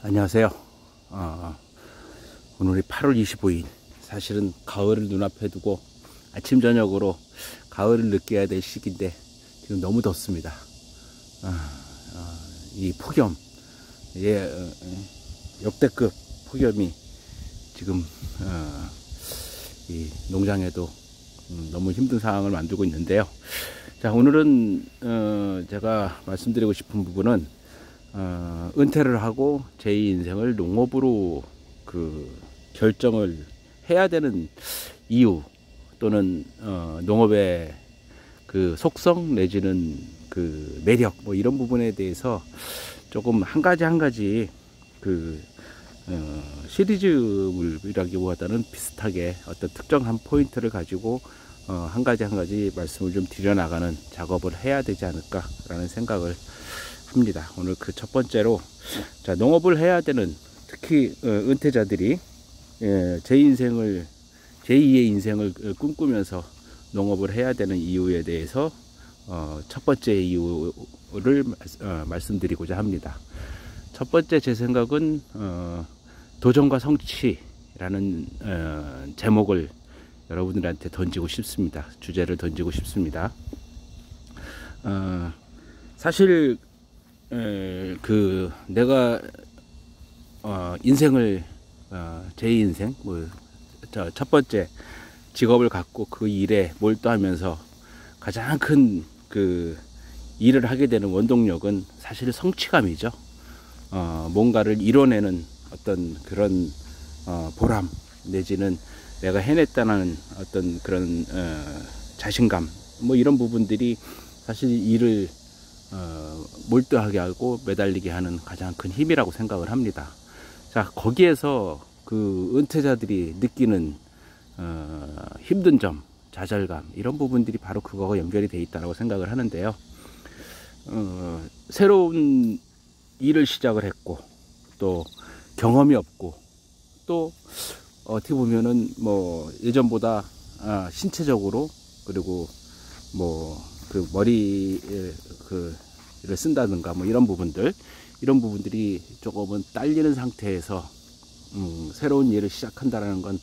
안녕하세요. 오늘이 8월 25일. 사실은 가을을 눈앞에 두고 아침 저녁으로 가을을 느껴야 될 시기인데 지금 너무 덥습니다. 이 폭염, 역대급 폭염이 지금 이 농장에도 너무 힘든 상황을 만들고 있는데요. 자, 오늘은 제가 말씀드리고 싶은 부분은 은퇴를 하고 제2 인생을 농업으로 결정을 해야 되는 이유, 또는 농업의 속성 내지는 매력, 뭐 이런 부분에 대해서 조금 한 가지 시리즈물이라기보다는 비슷하게 어떤 특정한 포인트를 가지고 한 가지 말씀을 좀 드려나가는 작업을 해야 되지 않을까라는 생각을 합니다. 오늘 첫 번째로, 자, 농업을 해야 되는, 특히 은퇴자들이 제2의 인생을 꿈꾸면서 농업을 해야 되는 이유에 대해서 첫 번째 이유를 말씀드리고자 합니다. 첫 번째, 제 생각은 도전과 성취라는 제목을 여러분들한테 던지고 싶습니다. 주제를 던지고 싶습니다. 사실 내가 인생을 제2인생, 첫 번째 직업을 갖고 그 일에 몰두하면서 가장 큰 일을 하게 되는 원동력은 사실 성취감이죠. 뭔가를 이뤄내는 어떤 그런 보람, 내지는 내가 해냈다는 어떤 그런 자신감, 뭐 이런 부분들이 사실 일을 몰두하게 하고 매달리게 하는 가장 큰 힘이라고 생각을 합니다. 자, 거기에서 은퇴자들이 느끼는 힘든 점, 좌절감, 이런 부분들이 바로 그거와 연결이 돼 있다고 생각을 하는데요. 새로운 일을 시작을 했고, 또 경험이 없고, 또 어떻게 보면은 뭐 예전보다 신체적으로, 그리고 뭐 머리에 를 쓴다든가 뭐 이런 부분들이 조금은 딸리는 상태에서 새로운 일을 시작한다는 건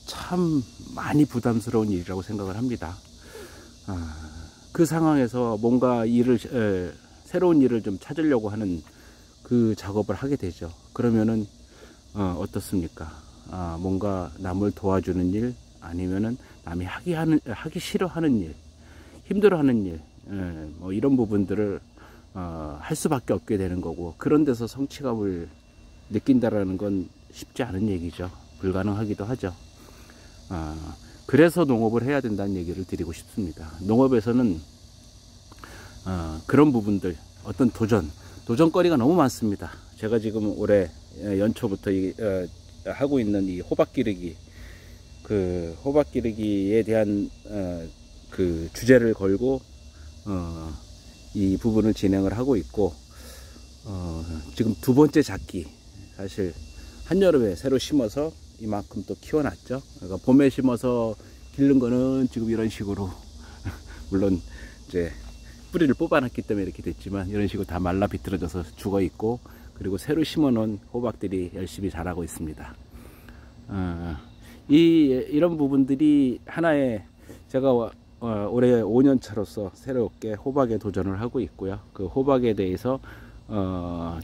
참 많이 부담스러운 일이라고 생각을 합니다. 그 상황에서 뭔가 새로운 일을 좀 찾으려고 하는 작업을 하게 되죠. 그러면은 어떻습니까? 뭔가 남을 도와주는 일, 아니면은 남이 하기 싫어하는 일, 힘들어하는 일, 뭐 이런 부분들을 할 수밖에 없게 되는 거고, 그런 데서 성취감을 느낀다라는 건 쉽지 않은 얘기죠. 불가능하기도 하죠. 그래서 농업을 해야 된다는 얘기를 드리고 싶습니다. 농업에서는 그런 부분들, 어떤 도전거리가 너무 많습니다. 제가 지금 올해 연초부터 하고 있는 이 호박 기르기, 호박 기르기에 대한 주제를 걸고 이 부분을 진행을 하고 있고, 지금 두 번째 작기, 사실 한여름에 새로 심어서 이만큼 또 키워놨죠. 그러니까 봄에 심어서 기른 거는 지금 이런 식으로 물론 이제 뿌리를 뽑아놨기 때문에 이렇게 됐지만, 이런 식으로 다 말라 비틀어져서 죽어 있고, 그리고 새로 심어 놓은 호박들이 열심히 자라고 있습니다. 이런 부분들이 하나의, 제가 올해 5년차로서 새롭게 호박에 도전을 하고 있고요. 그 호박에 대해서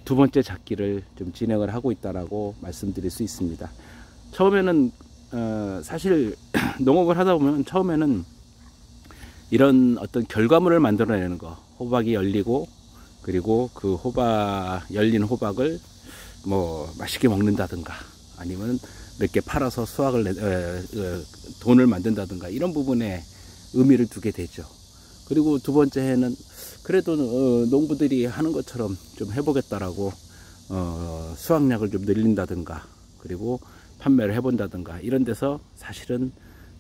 두 번째 작기를 좀 진행을 하고 있다라고 말씀드릴 수 있습니다. 처음에는 사실 농업을 하다 보면 처음에는 이런 어떤 결과물을 만들어내는 거, 호박이 열리고, 그리고 열린 호박을 뭐 맛있게 먹는다든가, 아니면 몇 개 팔아서 돈을 만든다든가, 이런 부분에 의미를 두게 되죠. 그리고 두 번째 해는 그래도 농부들이 하는 것처럼 좀 해보겠다라고 수확량을 좀 늘린다든가, 그리고 판매를 해본다든가, 이런 데서 사실은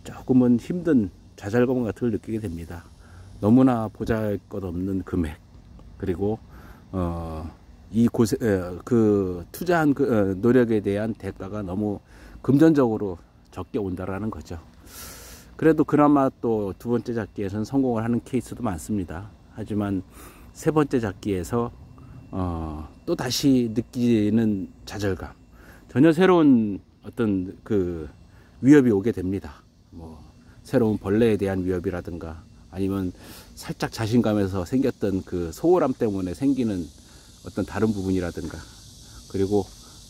조금은 힘든 좌절감 같은 걸 느끼게 됩니다. 너무나 보잘것없는 금액, 그리고 투자한 노력에 대한 대가가 너무 금전적으로 적게 온다라는 거죠. 그래도 그나마 또 두 번째 잡기에서는 성공을 하는 케이스도 많습니다. 하지만 세 번째 잡기에서 또 다시 느끼는 좌절감, 전혀 새로운 어떤 그 위협이 오게 됩니다. 뭐 새로운 벌레에 대한 위협이라든가, 아니면 살짝 자신감에서 생겼던 그 소홀함 때문에 생기는 어떤 다른 부분이라든가, 그리고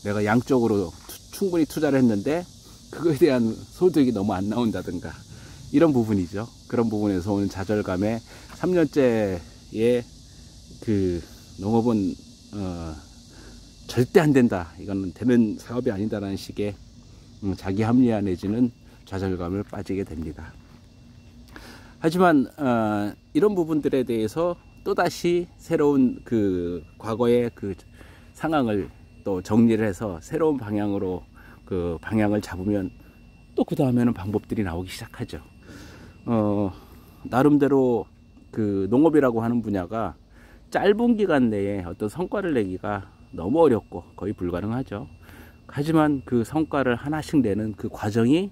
내가 양적으로 충분히 투자를 했는데 그거에 대한 소득이 너무 안 나온다든가, 이런 부분이죠. 그런 부분에서 오는 좌절감에 3년째의 그 농업은 절대 안 된다, 이거는 되는 사업이 아니다라는 식의 자기 합리화 내지는 좌절감을 빠지게 됩니다. 하지만 이런 부분들에 대해서 또다시 새로운 그 과거의 그 상황을 또 정리를 해서 새로운 방향으로 그 방향을 잡으면 또 그 다음에는 방법들이 나오기 시작하죠. 나름대로 그 농업이라고 하는 분야가 짧은 기간 내에 어떤 성과를 내기가 너무 어렵고 거의 불가능하죠. 하지만 그 성과를 하나씩 내는 그 과정이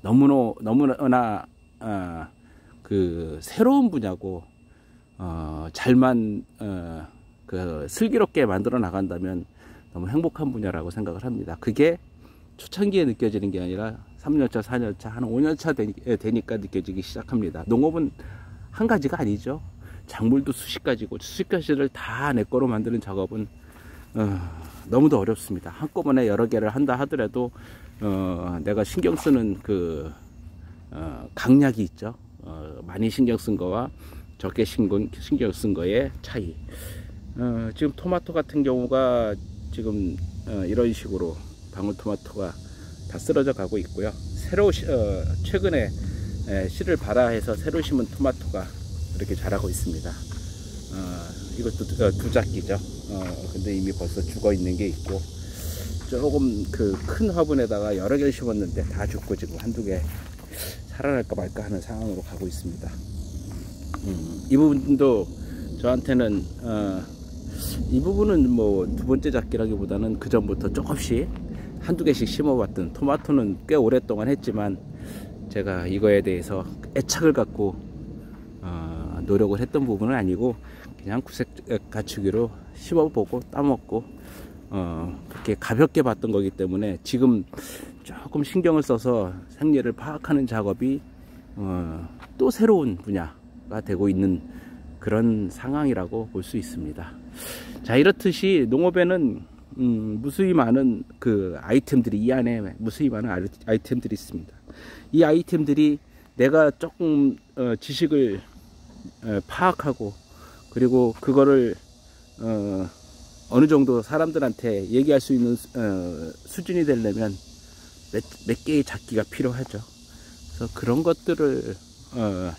너무나 그 새로운 분야고, 잘만 그 슬기롭게 만들어 나간다면 너무 행복한 분야라고 생각을 합니다. 그게 초창기에 느껴지는 게 아니라 3년차, 4년차, 한 5년차 되니까 느껴지기 시작합니다. 농업은 한 가지가 아니죠. 작물도 수십 가지고, 수십 가지를 다 내 거로 만드는 작업은 너무도 어렵습니다. 한꺼번에 여러 개를 한다 하더라도 내가 신경 쓰는 그 강약이 있죠. 많이 신경 쓴 거와 적게 신경 쓴 거의 차이. 지금 토마토 같은 경우가 지금 이런 식으로 방울토마토가 다 쓰러져 가고 있고요. 새로 최근에 씨를 발화해서 새로 심은 토마토가 이렇게 자라고 있습니다. 이것도 두작기죠. 근데 이미 벌써 죽어 있는 게 있고, 조금 그 큰 화분에다가 여러 개를 심었는데 다 죽고 지금 한두 개 살아날까 말까 하는 상황으로 가고 있습니다. 이 부분도 저한테는 이 부분은 뭐 두 번째 작기라기보다는 그 전부터 조금씩 한두 개씩 심어봤던, 토마토는 꽤 오랫동안 했지만 제가 이거에 대해서 애착을 갖고 노력을 했던 부분은 아니고, 그냥 구색 갖추기로 심어보고 따먹고 그렇게 가볍게 봤던 거기 때문에 지금 조금 신경을 써서 생리를 파악하는 작업이 또 새로운 분야가 되고 있는 그런 상황이라고 볼 수 있습니다. 자, 이렇듯이 농업에는 무수히 많은 그 아이템들이, 이 안에 무수히 많은 아이템들이 있습니다. 이 아이템들이 내가 조금 지식을 파악하고, 그리고 그거를 어느 정도 사람들한테 얘기할 수 있는 수준이 되려면 몇 개의 작기가 필요하죠. 그래서 그런 것들을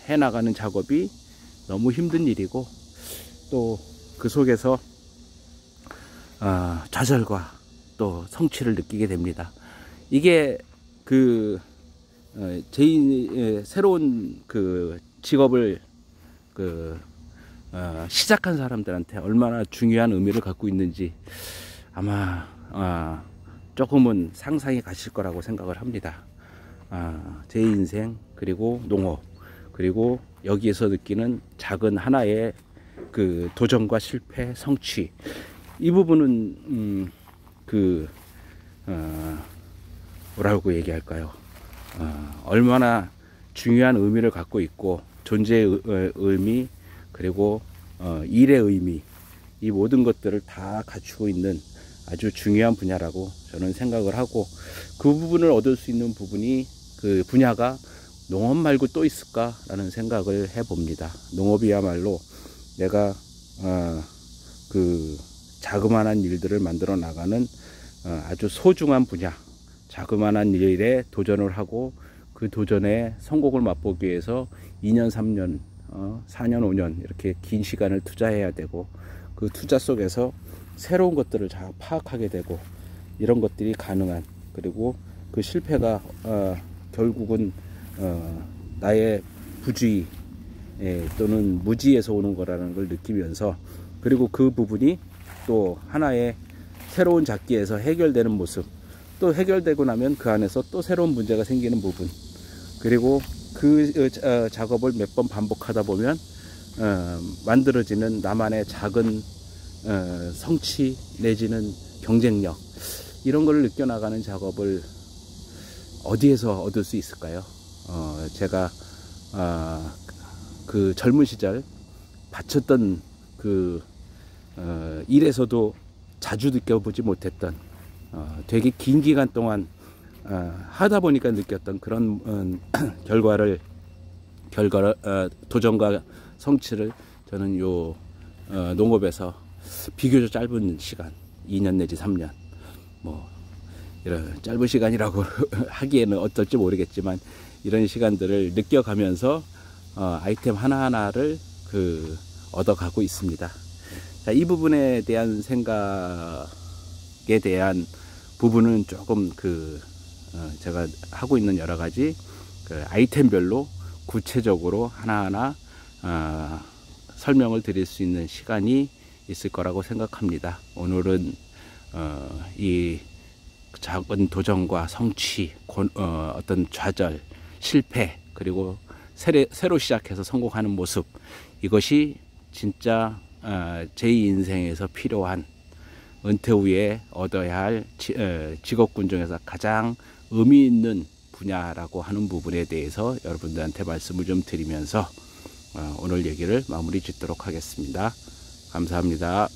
해나가는 작업이 너무 힘든 일이고, 또 그 속에서 좌절과 또 성취를 느끼게 됩니다. 이게 그 제 새로운 그 직업을 시작한 사람들한테 얼마나 중요한 의미를 갖고 있는지 아마 조금은 상상이 가실 거라고 생각을 합니다. 제 인생, 그리고 농업, 그리고 여기에서 느끼는 작은 하나의 그 도전과 실패, 성취, 이 부분은 뭐라고 얘기할까요? 얼마나 중요한 의미를 갖고 있고, 존재의 의미, 그리고 일의 의미, 이 모든 것들을 다 갖추고 있는 아주 중요한 분야라고 저는 생각을 하고, 그 부분을 얻을 수 있는 부분이, 그 분야가 농업 말고 또 있을까라는 생각을 해봅니다. 농업이야말로 내가 그 자그마한 일들을 만들어 나가는 아주 소중한 분야, 자그마한 일에 도전을 하고 그 도전에 성공을 맛보기 위해서 2년, 3년, 4년, 5년 이렇게 긴 시간을 투자해야 되고, 그 투자 속에서 새로운 것들을 잘 파악하게 되고, 이런 것들이 가능한, 그리고 그 실패가 결국은 나의 부주의 또는 무지에서 오는 거라는 걸 느끼면서, 그리고 그 부분이 또 하나의 새로운 작기에서 해결되는 모습, 또 해결되고 나면 그 안에서 또 새로운 문제가 생기는 부분, 그리고 그 작업을 몇 번 반복하다 보면 만들어지는 나만의 작은 성취 내지는 경쟁력, 이런 걸 느껴나가는 작업을 어디에서 얻을 수 있을까요? 제가 그 젊은 시절 바쳤던 그 일에서도 자주 느껴보지 못했던 되게 긴 기간 동안 하다 보니까 느꼈던 그런 도전과 성취를 저는 요 농업에서 비교적 짧은 시간, 2년 내지 3년, 뭐 이런 짧은 시간이라고 하기에는 어떨지 모르겠지만, 이런 시간들을 느껴가면서 아이템 하나하나를 얻어가고 있습니다. 자, 이 부분에 대한 생각에 대한 부분은 조금 제가 하고 있는 여러 가지 아이템별로 구체적으로 하나하나 설명을 드릴 수 있는 시간이 있을 거라고 생각합니다. 오늘은 이 작은 도전과 성취, 어떤 좌절, 실패, 그리고 새로 시작해서 성공하는 모습, 이것이 진짜 제 인생에서 필요한, 은퇴 후에 얻어야 할 직업군 중에서 가장 의미 있는 분야라고 하는 부분에 대해서 여러분들한테 말씀을 좀 드리면서 오늘 얘기를 마무리 짓도록 하겠습니다. 감사합니다.